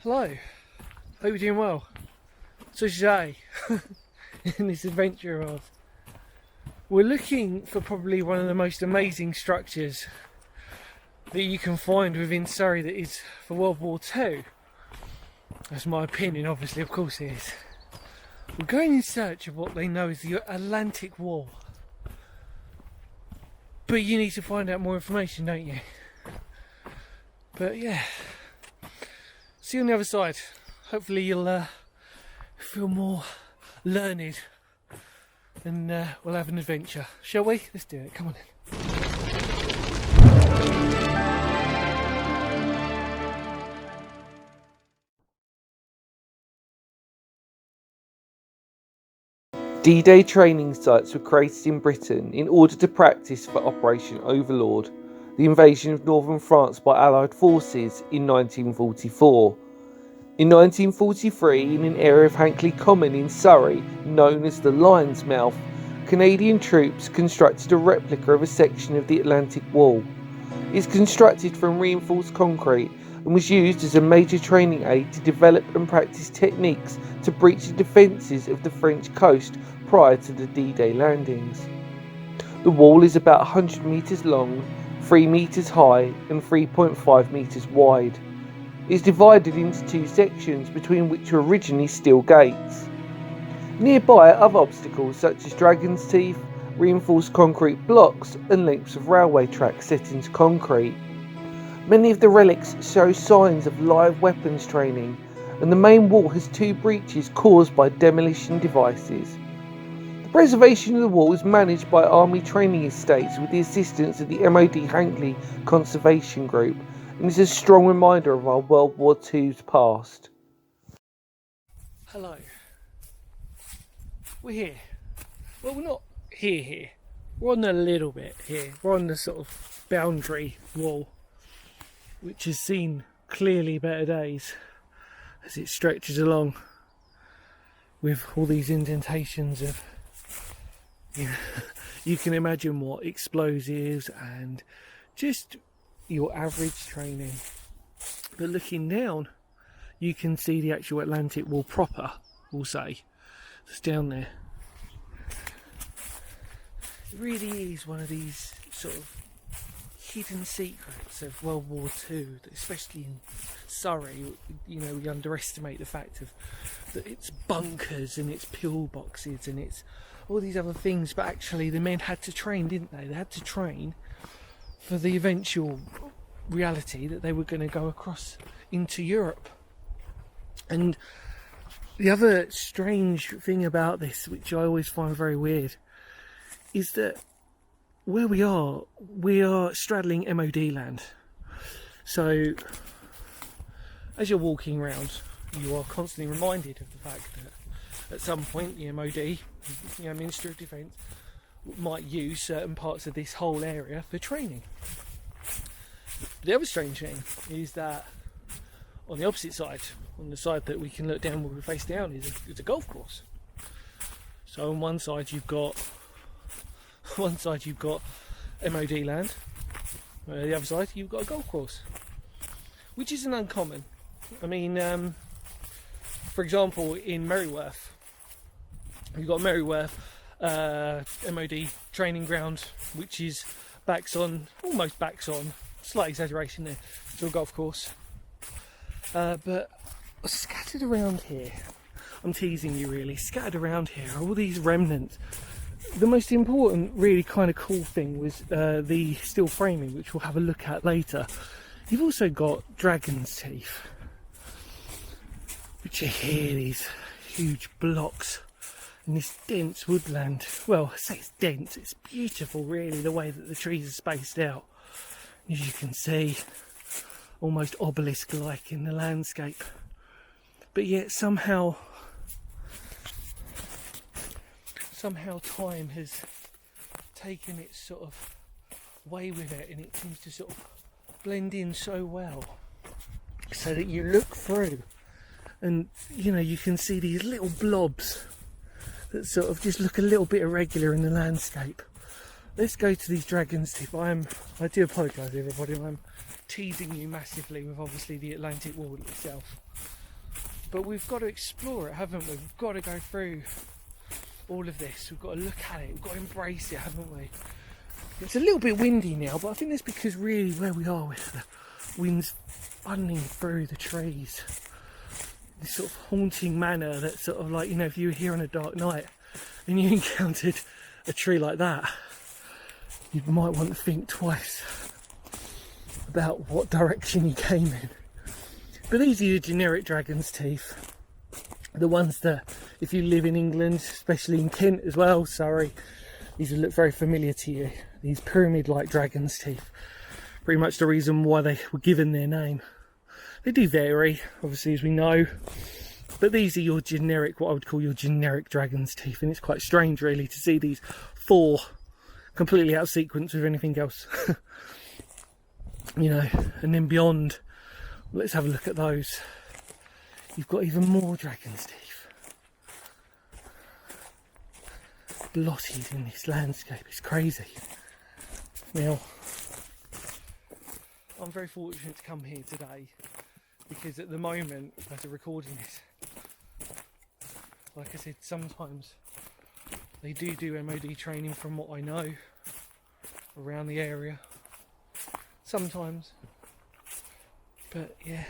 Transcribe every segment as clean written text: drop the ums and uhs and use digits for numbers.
Hello, hope you're doing well. So today, in this adventure of ours, we're looking for probably one of the most amazing structures that you can find within Surrey that is for World War II. That's my opinion, obviously, of course it is. We're going in search of what they know as the Atlantic Wall. But you need to find out more information, don't you? But yeah, see you on the other side. Hopefully you'll feel more learned and we'll have an adventure. Shall we? Let's do it. Come on in. D-Day training sites were created in Britain in order to practice for Operation Overlord, the invasion of northern France by Allied forces in 1944. In 1943, in an area of Hankley Common in Surrey, known as the Lion's Mouth, Canadian troops constructed a replica of a section of the Atlantic Wall. It is constructed from reinforced concrete and was used as a major training aid to develop and practice techniques to breach the defences of the French coast prior to the D-Day landings. The wall is about 100 metres long, 3 metres high and 3.5 metres wide. It is divided into two sections between which were originally steel gates. Nearby are other obstacles such as dragon's teeth, reinforced concrete blocks and lengths of railway tracks set into concrete. Many of the relics show signs of live weapons training, and the main wall has two breaches caused by demolition devices. The preservation of the wall is managed by Army Training Estates with the assistance of the MOD Hankley Conservation Group, and is a strong reminder of our World War II's past. Hello. We're here. Well, we're not here. We're on a little bit here. We're on the sort of boundary wall, which has seen clearly better days as it stretches along with all these indentations of, you can imagine what, explosives and just your average training. But looking down, you can see the actual Atlantic Wall proper, we'll say. It's down there. It really is one of these sort of hidden secrets of World War II, especially in Surrey. You know, we underestimate the fact of that it's bunkers and it's pillboxes and it's all these other things, but actually the men had to train, didn't they? They had to train for the eventual reality that they were going to go across into Europe. And the other strange thing about this, which I always find very weird, is that where we are straddling MOD land. So as you're walking around, you are constantly reminded of the fact that at some point the MOD, Ministry of Defence, might use certain parts of this whole area for training. The other strange thing is that on the opposite side, on the side that we can look down where we face down, is a golf course. So on one side you've got MOD land, the other side you've got a golf course, which isn't uncommon. I mean, for example, in Merryworth, you've got Merryworth MOD training ground, which is almost backs on, slight exaggeration there, to a golf course. But scattered around here, I'm teasing you really, scattered around here are all these remnants. The most important, really kind of cool thing was the steel framing, which we'll have a look at later. You've also got dragon's teeth, which are here, these huge blocks in this dense woodland. Well, I say it's dense, it's beautiful really, the way that the trees are spaced out. As you can see, almost obelisk-like in the landscape. But yet somehow time has taken its sort of way with it, and it seems to sort of blend in so well, so that you look through and you can see these little blobs that sort of just look a little bit irregular in the landscape. Let's go to these dragon's teeth. I do apologise everybody, I'm teasing you massively with obviously the Atlantic Wall itself. But we've got to explore it, haven't we? We've got to go through all of this. We've got to look at it. We've got to embrace it, haven't we? It's a little bit windy now, but I think that's because really where we are with the wind's funneling through the trees. This sort of haunting manner that sort of like, you know, if you were here on a dark night and you encountered a tree like that, you might want to think twice about what direction you came in. But these are your generic dragon's teeth. The ones that, if you live in England, especially in Kent as well, Surrey, these will look very familiar to you. These pyramid-like dragon's teeth. Pretty much the reason why they were given their name. They do vary, obviously, as we know. But these are your generic, what I would call your generic dragon's teeth. And it's quite strange, really, to see these 4 completely out of sequence with anything else. You know, and then beyond, let's have a look at those. You've got even more dragon's teeth. Blotted in this landscape, it's crazy. Now, I'm very fortunate to come here today because at the moment, as I'm recording this, like I said, sometimes they do MOD training from what I know around the area. Sometimes, but yeah.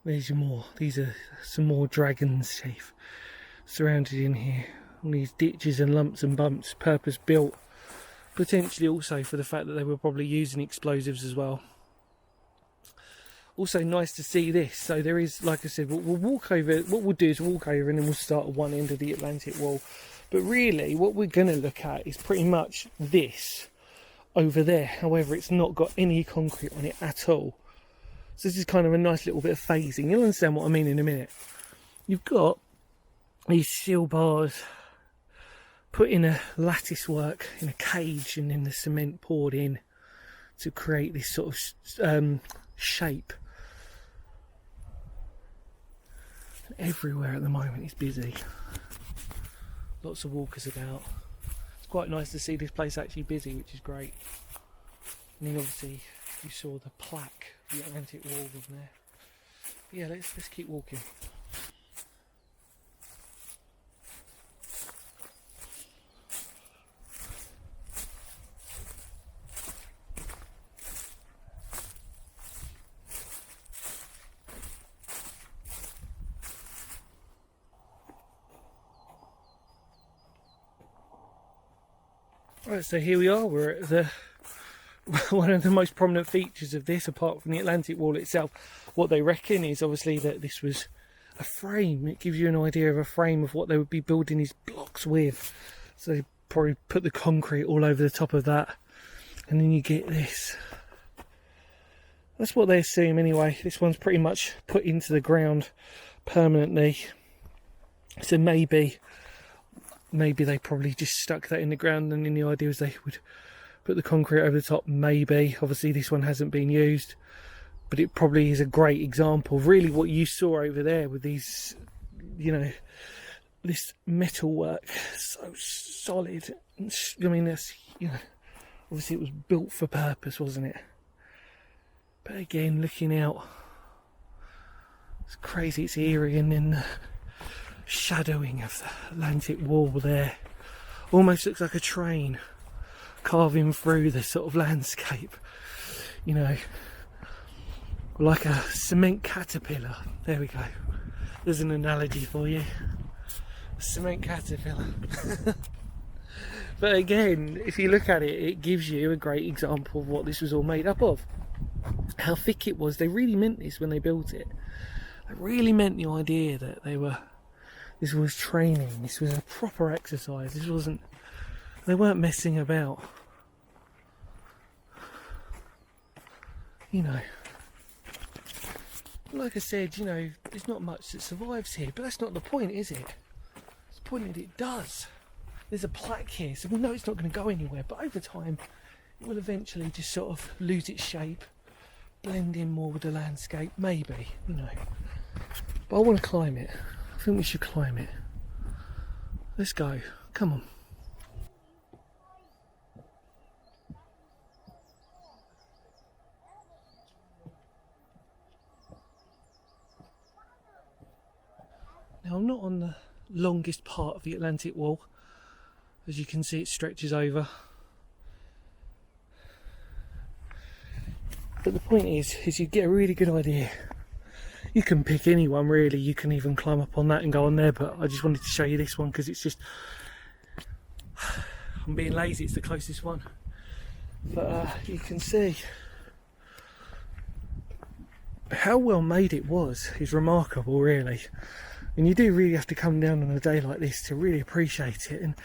There's your more. These are some more dragon's teeth surrounded in here. All these ditches and lumps and bumps, purpose built. Potentially also for the fact that they were probably using explosives as well. Also nice to see this. So there is, like I said, we'll walk over. What we'll do is walk over and then we'll start at one end of the Atlantic wall. But really, what we're going to look at is pretty much this over there. However, it's not got any concrete on it at all. So this is kind of a nice little bit of phasing. You'll understand what I mean in a minute. You've got these steel bars put in a lattice work in a cage and then the cement poured in to create this sort of shape. Everywhere at the moment is busy. Lots of walkers about. It's quite nice to see this place actually busy, which is great. And then obviously you saw the plaque, the Atlantic Wall of there. Yeah, let's keep walking. Right, so here we are. We're at the one of the most prominent features of this, apart from the Atlantic Wall itself. What they reckon is obviously that this was a frame. It gives you an idea of a frame of what they would be building these blocks with. So they probably put the concrete all over the top of that, and then you get this. That's what they assume anyway. This one's pretty much put into the ground permanently. So maybe they probably just stuck that in the ground, and then the idea was they would put the concrete over the top. Maybe. Obviously this one hasn't been used, but it probably is a great example of really what you saw over there with these, you know, this metal work, so solid. I mean, that's, you know, obviously it was built for purpose, wasn't it? But again, looking out, it's crazy, it's eerie. And then the shadowing of the Atlantic Wall there almost looks like a train carving through the sort of landscape, you know, like a cement caterpillar. There we go, there's an analogy for you, a cement caterpillar. But again, if you look at it, it gives you a great example of what this was all made up of, how thick it was. They really meant this when they built it. They really meant the idea that this was training, this was a proper exercise. This wasn't, they weren't messing about. You know, like I said, you know, there's not much that survives here, but that's not the point, is it? It's the point that it does. There's a plaque here, so we know it's not going to go anywhere, but over time it will eventually just sort of lose its shape, blend in more with the landscape, maybe, you know. But I want to climb it. I think we should climb it. Let's go. Come on. Now I'm not on the longest part of the Atlantic Wall. As you can see, it stretches over. But the point is you get a really good idea. You can pick any one really, you can even climb up on that and go on there, but I just wanted to show you this one because it's just, I'm being lazy, it's the closest one. But you can see how well made it was is remarkable really. And you do really have to come down on a day like this to really appreciate it. And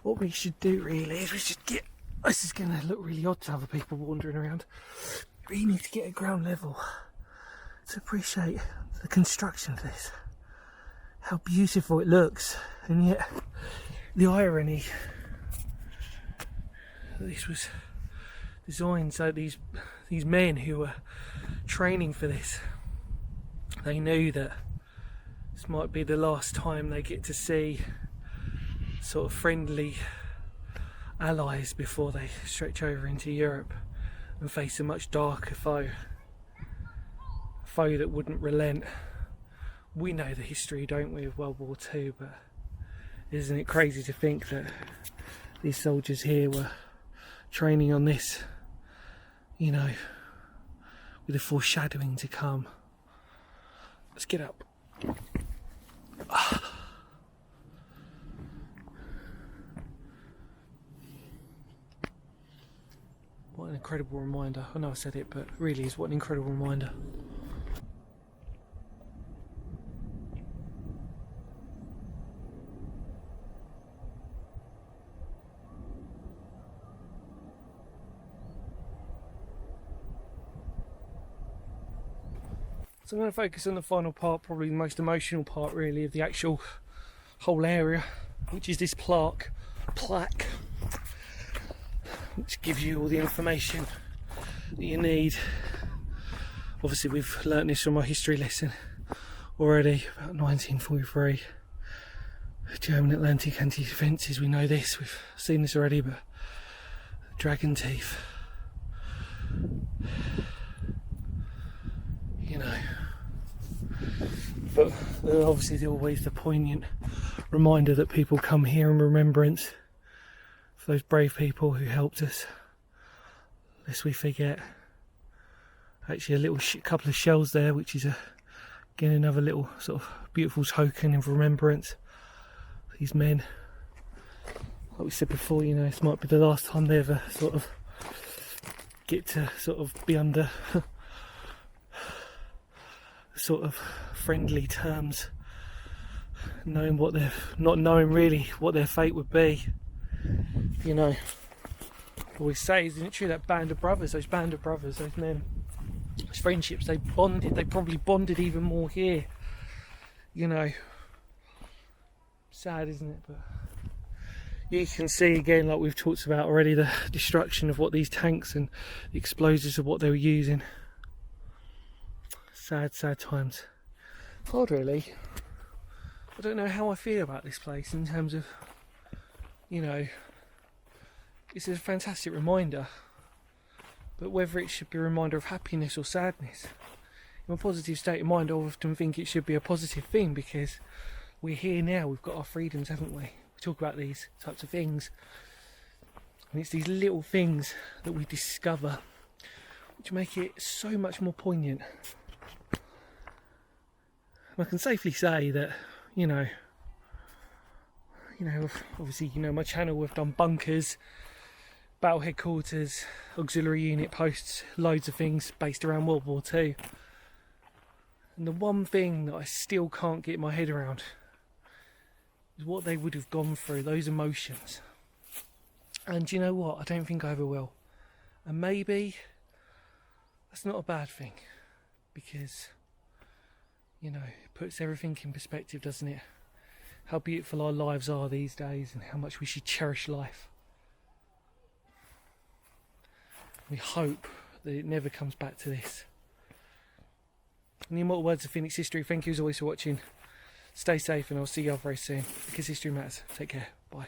what we should do really is we should get, this is going to look really odd to other people wandering around, we need to get at ground level to appreciate the construction of this, how beautiful it looks, and yet the irony that this was designed so these men who were training for this, they knew that this might be the last time they get to see sort of friendly allies before they stretch over into Europe and face a much darker foe. That wouldn't relent. We know the history, don't we, of World War II, but isn't it crazy to think that these soldiers here were training on this, you know, with a foreshadowing to come. Let's get up. What an incredible reminder. I know I said it, but really is what an incredible reminder. So I'm going to focus on the final part, probably the most emotional part really of the actual whole area, which is this plaque, which gives you all the information that you need. Obviously we've learnt this from our history lesson already, about 1943. German Atlantic anti-defences, we know this, we've seen this already, but dragon teeth, you know. But obviously there's always the poignant reminder that people come here in remembrance for those brave people who helped us, lest we forget. Actually a little couple of shells there, which is again another little sort of beautiful token of remembrance. These men, like we said before, you know, this might be the last time they ever sort of get to sort of be under sort of friendly terms, knowing what they're not knowing really what their fate would be. You know, I always say, isn't it true, that band of brothers, those men, those friendships, they probably bonded even more here. You know, sad, isn't it? But you can see again, like we've talked about already, the destruction of what these tanks and the explosives of what they were using. Sad times. Hard really. I don't know how I feel about this place in terms of, you know, it's a fantastic reminder, but whether it should be a reminder of happiness or sadness, in a positive state of mind I often think it should be a positive thing, because we're here now, we've got our freedoms, haven't we? We talk about these types of things, and it's these little things that we discover which make it so much more poignant. I can safely say that, you know, obviously, you know, my channel, we've done bunkers, battle headquarters, auxiliary unit posts, loads of things based around World War II. And the one thing that I still can't get my head around is what they would have gone through, those emotions. And you know what? I don't think I ever will. And maybe that's not a bad thing, because, you know, it puts everything in perspective, doesn't it? How beautiful our lives are these days and how much we should cherish life. We hope that it never comes back to this. In the immortal words of Phoenix History, thank you as always for watching. Stay safe and I'll see you all very soon, because history matters. Take care. Bye.